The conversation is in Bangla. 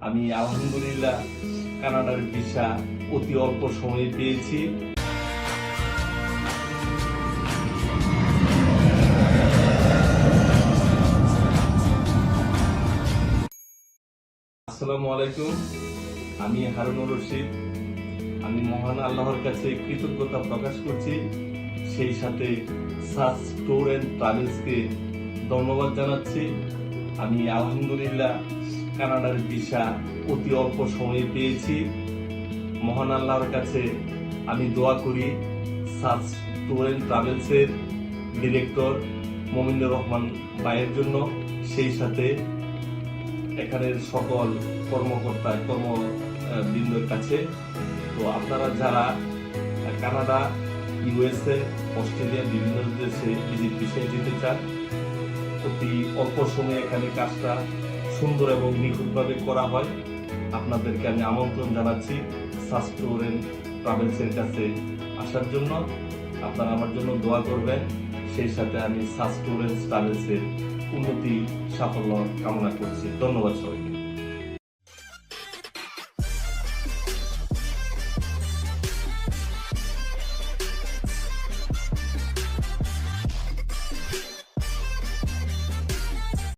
আমি আলহামদুলিল্লাহ কানাডার ভিসা অতি অল্প সময়ে পেয়েছি। আসসালামু আলাইকুম, আমি হারুনুর রশিদ। আমি মহান আল্লাহর কাছে কৃতজ্ঞতা প্রকাশ করছি, সেই সাথে সাস ট্যুর অ্যান্ড ট্রাভেলসকে ধন্যবাদ জানাচ্ছি। আমি আলহামদুলিল্লাহ কানাডার ভিসা অতি অল্প সময়ে পেয়েছি। মহান আল্লাহর কাছে আমি দোয়া করি সাস ট্যুর অ্যান্ড ট্রাভেলসের ডিরেক্টর মমিনুর রহমান ভাইয়ের জন্য, সেই সাথে এখানের সকল কর্মবৃন্দের কাছে। তো আপনারা যারা কানাডা, ইউএসএ, অস্ট্রেলিয়া বিভিন্ন দেশে ভিজিট ভিসায় যেতে চান, অতি অল্প সময়ে এখানে কাজটা সুন্দর এবং নিখুঁতভাবে করা হয়। আপনাদেরকে আমি আমন্ত্রণ জানাচ্ছি সাস ট্যুর অ্যান্ড ট্রাভেলসের কাছে আসার জন্য। আপনারা আমার জন্য দোয়া করবেন, সেই সাথে আমি সাস ট্যুর অ্যান্ড ট্রাভেলসের উন্নতি সাফল্য কামনা করছি। ধন্যবাদ সবাইকে।